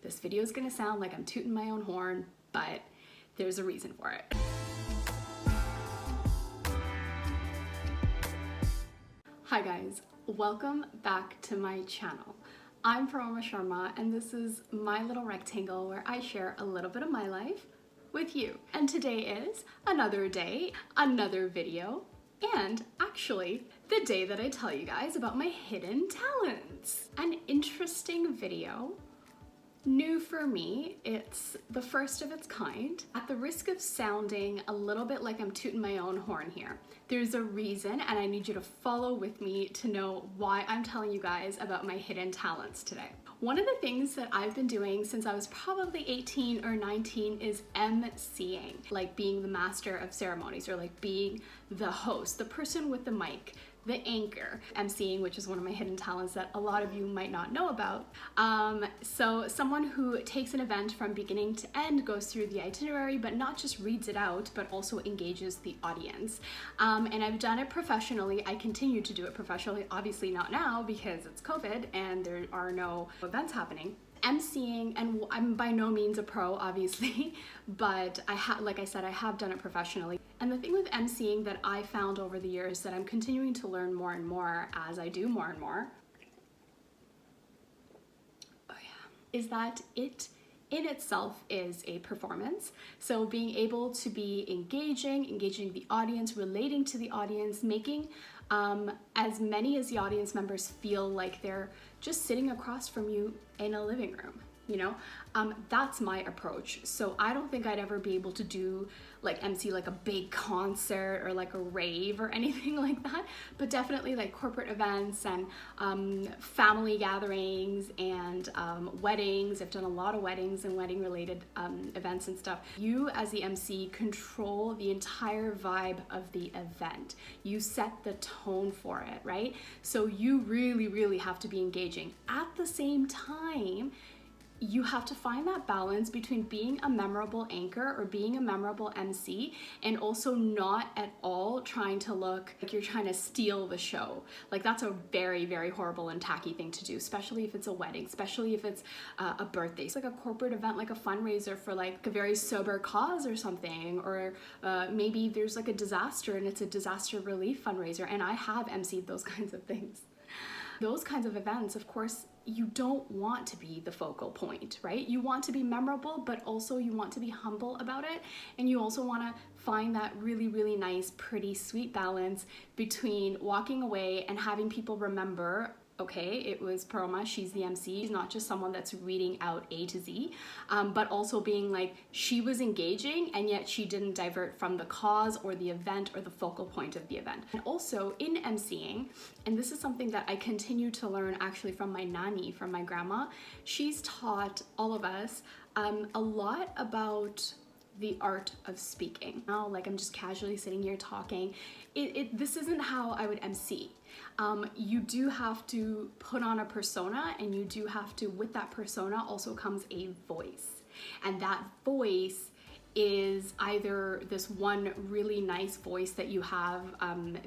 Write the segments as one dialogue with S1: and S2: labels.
S1: This video is gonna sound like I'm tooting my own horn, but there's a reason for it. Hi guys, welcome back to my channel. I'm Paroma Sharma and this is my little rectangle where I share a little bit of my life with you. And today is another day, another video, and actually the day that I tell you guys about my hidden talents. An interesting video. New for me, it's the first of its kind. At the risk of sounding a little bit like I'm tooting my own horn here, there's a reason and I need you to follow with me to know why I'm telling you guys about my hidden talents today. One of the things that I've been doing since I was probably 18 or 19 is emceeing, like being the master of ceremonies or like being the host, the person with the mic, the anchor. emceeing, which is one of my hidden talents that a lot of you might not know about. So someone who takes an event from beginning to end, goes through the itinerary, but not just reads it out, but also engages the audience. And I've done it professionally. I continue to do it professionally, obviously not now because it's COVID and there are no events happening. emceeing, and I'm by no means a pro, obviously, but like I said, I have done it professionally. And the thing with emceeing that I found over the years that I'm continuing to learn more and more as I do more and more, is that it in itself is a performance. So being able to be engaging the audience, relating to the audience, making as many as the audience members feel like they're just sitting across from you in a living room, you know? That's my approach. So I don't think I'd ever be able to do like MC like a big concert or like a rave or anything like that, but definitely like corporate events and family gatherings and weddings. I've done a lot of weddings and wedding related events and stuff. You as the MC control the entire vibe of the event. You set the tone for it, right? So you really have to be engaging. At the same time, you have to find that balance between being a memorable anchor or being a memorable MC and also not at all trying to look like you're trying to steal the show. Like that's a very horrible and tacky thing to do, especially if it's a wedding, especially if it's a birthday. It's like a corporate event, like a fundraiser for like a very sober cause or something, or maybe there's like a disaster and it's a disaster relief fundraiser, and I have MC'd those kinds of things. Those kinds of events, of course, you don't want to be the focal point, right? You want to be memorable, but also you want to be humble about it. And you also want to find that really nice, pretty sweet balance between walking away and having people remember, okay, it was Paroma, she's the MC. She's not just someone that's reading out A to Z, but also being like, she was engaging and yet she didn't divert from the cause or the event or the focal point of the event. And also in emceeing, and this is something that I continue to learn actually from my nanny, from my grandma, she's taught all of us a lot about the art of speaking. Now, like I'm just casually sitting here talking. This isn't how I would MC. You do have to put on a persona, and you do have to, with that persona also comes a voice. And that voice is either this one really nice voice that you have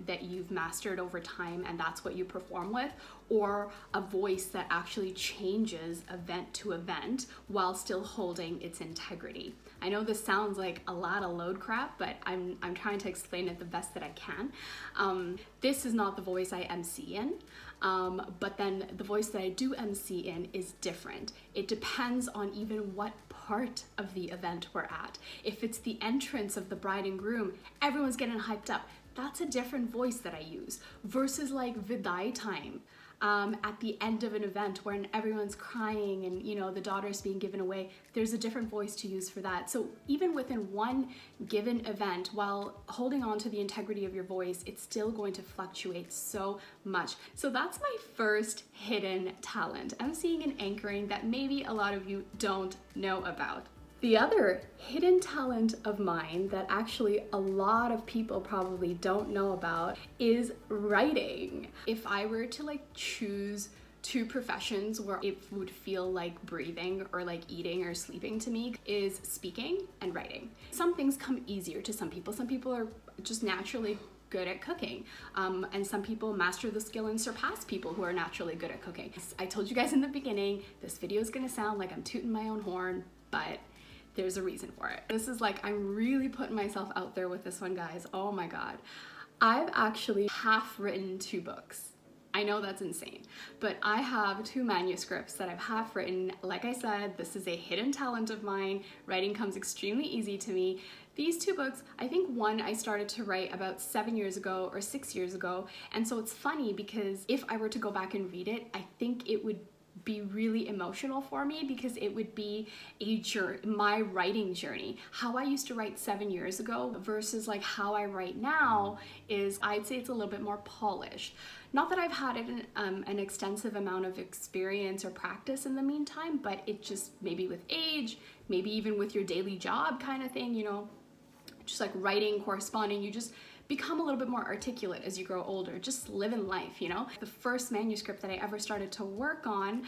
S1: that you've mastered over time and that's what you perform with, or a voice that actually changes event to event while still holding its integrity. I know this sounds like a lot of load crap, but I'm trying to explain it the best that I can. This is not the voice I MC in, but then the voice that I do MC in is different. It depends on even what part of the event we're at. If it's the entrance of the bride and groom, everyone's getting hyped up. That's a different voice that I use versus like Vidai time. At the end of an event when everyone's crying and, you know, the daughter's being given away, there's a different voice to use for that. So even within one given event, while holding on to the integrity of your voice, it's still going to fluctuate so much. So that's my first hidden talent, emceeing and anchoring, that maybe a lot of you don't know about. The other hidden talent of mine that actually a lot of people probably don't know about is writing. If I were to like choose two professions where it would feel like breathing or like eating or sleeping to me, is speaking and writing. Some things come easier to some people. Some people are just naturally good at cooking. And some people master the skill and surpass people who are naturally good at cooking. I told you guys in the beginning, this video is gonna sound like I'm tooting my own horn, but there's a reason for it. This is like, I'm really putting myself out there with this one, guys. Oh my God. I've actually half written 2 books. I know that's insane, but I have 2 manuscripts that I've half written. Like I said, this is a hidden talent of mine. Writing comes extremely easy to me. These 2 books, I think one I started to write about 7 years ago or 6 years ago. And so it's funny because if I were to go back and read it, I think it would be really emotional for me because it would be my writing journey. How I used to write 7 years ago versus like how I write now is, I'd say it's a little bit more polished. Not that I've had an extensive amount of experience or practice in the meantime, but it just maybe with age, maybe even with your daily job kind of thing, you know, just like writing, corresponding, you just become a little bit more articulate as you grow older, just living life, you know? The first manuscript that I ever started to work on,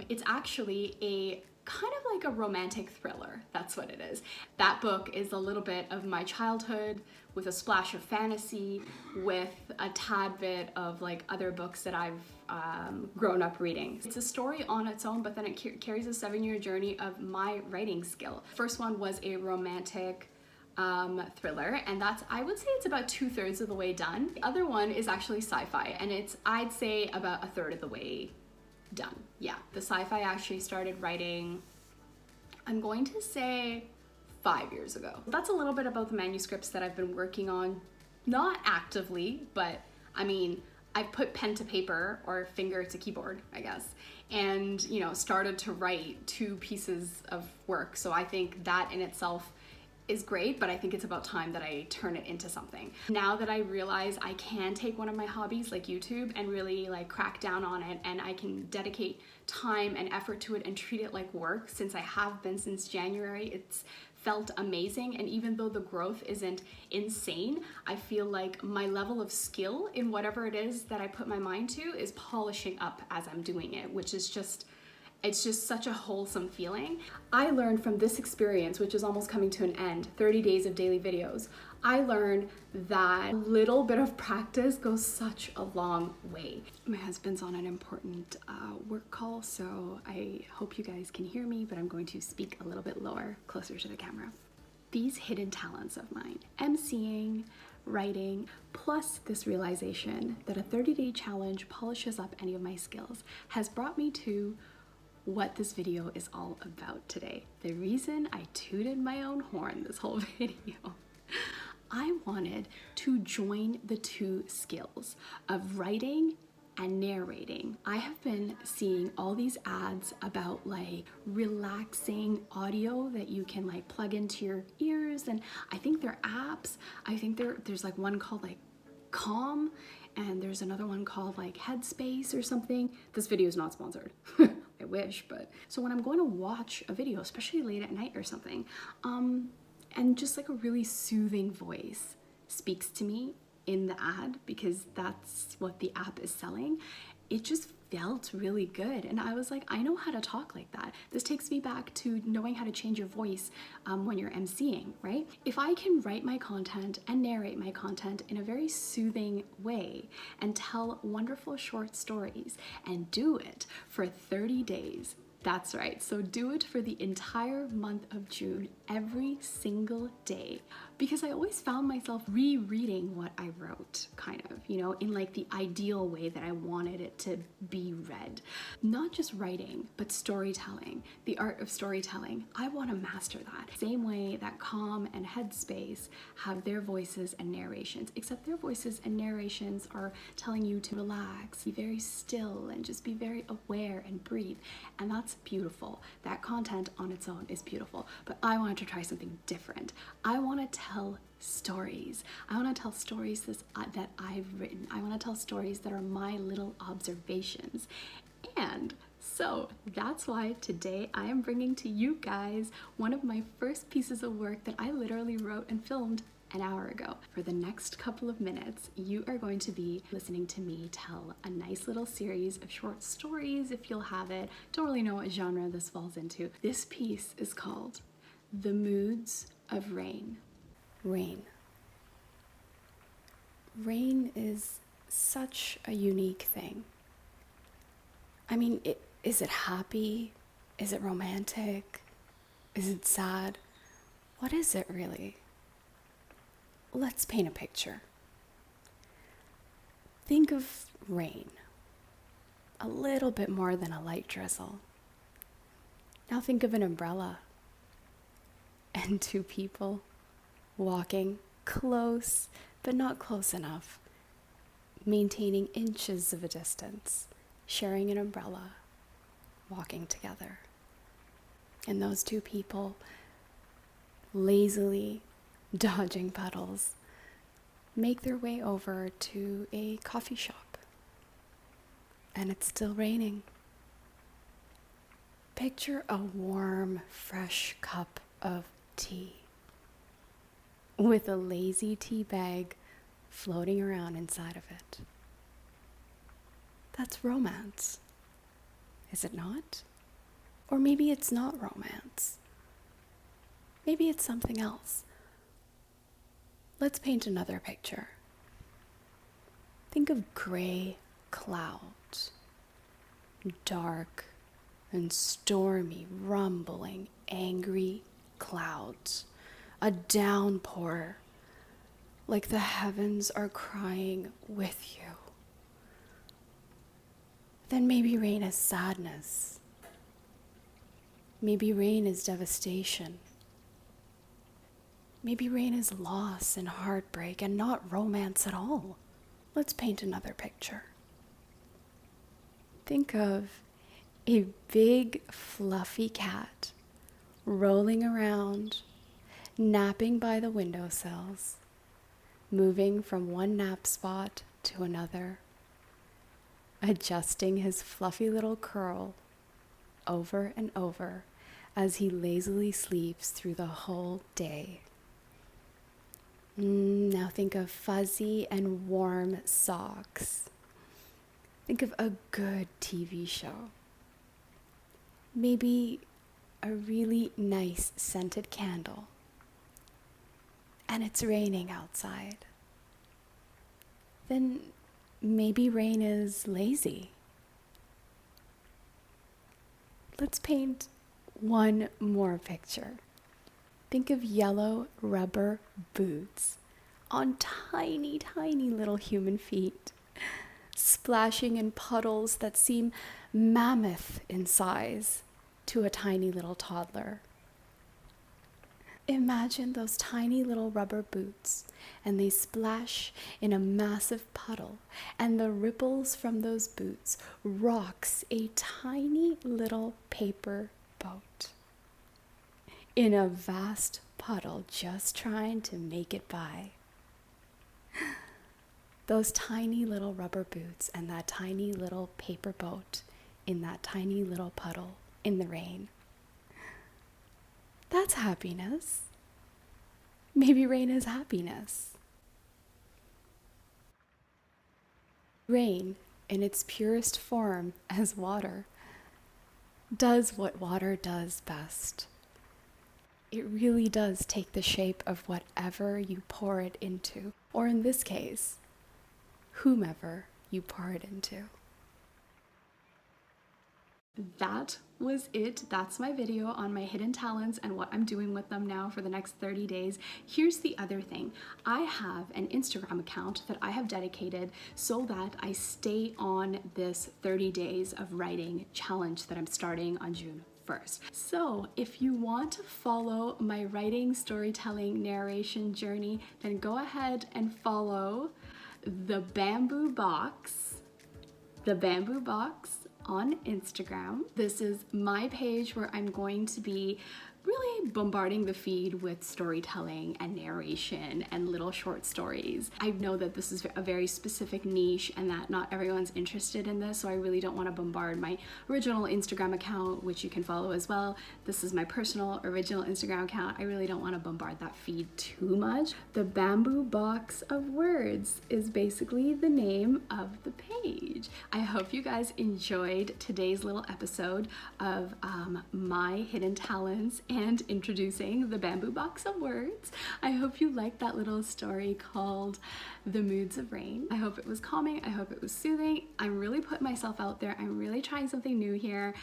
S1: it's actually a kind of like a romantic thriller. That's what it is. That book is a little bit of my childhood with a splash of fantasy, with a tad bit of like other books that I've grown up reading. It's a story on its own, but then it carries a 7-year journey of my writing skill. First one was a romantic thriller, and that's, I would say it's about 2/3 of the way done. The other one is actually sci-fi, and it's, I'd say, about 1/3 of the way done. Yeah, the sci-fi actually started writing, I'm going to say 5 years ago. That's a little bit about the manuscripts that I've been working on, not actively, but I mean, I've put pen to paper or finger to keyboard, I guess, and you know, started to write 2 pieces of work. So I think that in itself is great, but I think it's about time that I turn it into something. Now that I realize I can take one of my hobbies like YouTube and really like crack down on it, and I can dedicate time and effort to it and treat it like work, since I have been since January, it's felt amazing. And even though the growth isn't insane, I feel like my level of skill in whatever it is that I put my mind to is polishing up as I'm doing it, which is just, it's just such a wholesome feeling. I learned from this experience, which is almost coming to an end, 30 days of daily videos, I learned that a little bit of practice goes such a long way. My husband's on an important work call, so I hope you guys can hear me, but I'm going to speak a little bit lower, closer to the camera. These hidden talents of mine, emceeing, writing, plus this realization that a 30-day challenge polishes up any of my skills, has brought me to what this video is all about today. The reason I tooted my own horn this whole video. I wanted to join the 2 skills of writing and narrating. I have been seeing all these ads about like relaxing audio that you can like plug into your ears, and I think they're apps. I think there's like one called like Calm, and there's another one called like Headspace or something. This video is not sponsored. I wish, but so when I'm going to watch a video, especially late at night or something, and just like a really soothing voice speaks to me in the ad, because that's what the app is selling, it just felt really good. And I was like, I know how to talk like that. This takes me back to knowing how to change your voice when you're emceeing, right? If I can write my content and narrate my content in a very soothing way and tell wonderful short stories and do it for 30 days, that's right. So do it for the entire month of June, every single day. Because I always found myself rereading what I wrote, kind of, you know, in like the ideal way that I wanted it to be read. Not just writing, but storytelling, the art of storytelling. I want to master that. Same way that Calm and Headspace have their voices and narrations, except their voices and narrations are telling you to relax, be very still, and just be very aware and breathe. And that's beautiful. That content on its own is beautiful. But I wanted to try something different. I want to tell stories. I want to tell stories that I've written. I want to tell stories that are my little observations. And so that's why today I am bringing to you guys one of my first pieces of work that I literally wrote and filmed an hour ago. For the next couple of minutes, you are going to be listening to me tell a nice little series of short stories, if you'll have it. Don't really know what genre this falls into. This piece is called The Moods of Rain. Rain. Rain is such a unique thing. I mean, is it happy? Is it romantic? Is it sad? What is it really? Let's paint a picture. Think of rain, a little bit more than a light drizzle. Now think of an umbrella and two people walking close, but not close enough, maintaining inches of a distance, sharing an umbrella, walking together. And those two people lazily dodging puddles make their way over to a coffee shop. And it's still raining. Picture a warm, fresh cup of tea with a lazy tea bag floating around inside of it. That's romance, is it not? Or maybe it's not romance. Maybe it's something else. Let's paint another picture. Think of gray clouds, dark and stormy, rumbling, angry clouds, a downpour, like the heavens are crying with you. Then maybe rain is sadness. Maybe rain is devastation. Maybe rain is loss and heartbreak and not romance at all. Let's paint another picture. Think of a big fluffy cat rolling around, napping by the windowsills, moving from one nap spot to another, adjusting his fluffy little curl over and over as he lazily sleeps through the whole day. Now think of fuzzy and warm socks. Think of a good TV show. Maybe a really nice scented candle. And it's raining outside. Then maybe rain is lazy. Let's paint one more picture. Think of yellow rubber boots on tiny, tiny little human feet, splashing in puddles that seem mammoth in size to a tiny little toddler. Imagine those tiny little rubber boots, and they splash in a massive puddle, and the ripples from those boots rocks a tiny little paper boat in a vast puddle just trying to make it by. Those tiny little rubber boots and that tiny little paper boat in that tiny little puddle in the rain. That's happiness. Maybe rain is happiness. Rain, in its purest form as water, does what water does best. It really does take the shape of whatever you pour it into, or in this case, whomever you pour it into. That was it. That's my video on my hidden talents and what I'm doing with them now for the next 30 days. Here's the other thing. I have an Instagram account that I have dedicated so that I stay on this 30 days of writing challenge that I'm starting on June 1st. So if you want to follow my writing, storytelling, narration journey, then go ahead and follow the Bamboo Box on Instagram. This is my page where I'm going to be really bombarding the feed with storytelling and narration and little short stories. I know that this is a very specific niche and that not everyone's interested in this, so I really don't want to bombard my original Instagram account, which you can follow as well. This is my personal original Instagram account. I really don't want to bombard that feed too much. The Bamboo Box of Words is basically the name of the page. I hope you guys enjoyed today's little episode of my hidden talents and introducing the Bamboo Box of Words. I hope you liked that little story called The Moods of Rain. I hope it was calming. I hope it was soothing. I'm really putting myself out there. I'm really trying something new here.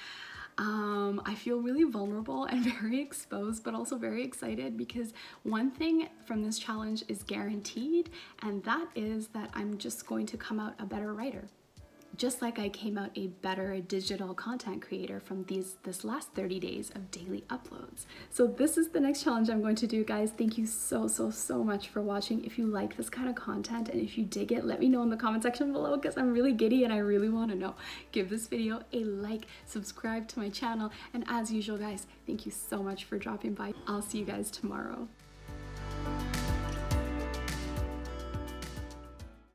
S1: I feel really vulnerable and very exposed, but also very excited, because one thing from this challenge is guaranteed, and that is that I'm just going to come out a better writer. Just like I came out a better digital content creator from this last 30 days of daily uploads. So this is the next challenge I'm going to do, guys. Thank you so much for watching. If you like this kind of content and if you dig it, let me know in the comment section below, because I'm really giddy and I really want to know. Give this video a like, subscribe to my channel, and as usual, guys, thank you so much for dropping by. I'll see you guys tomorrow.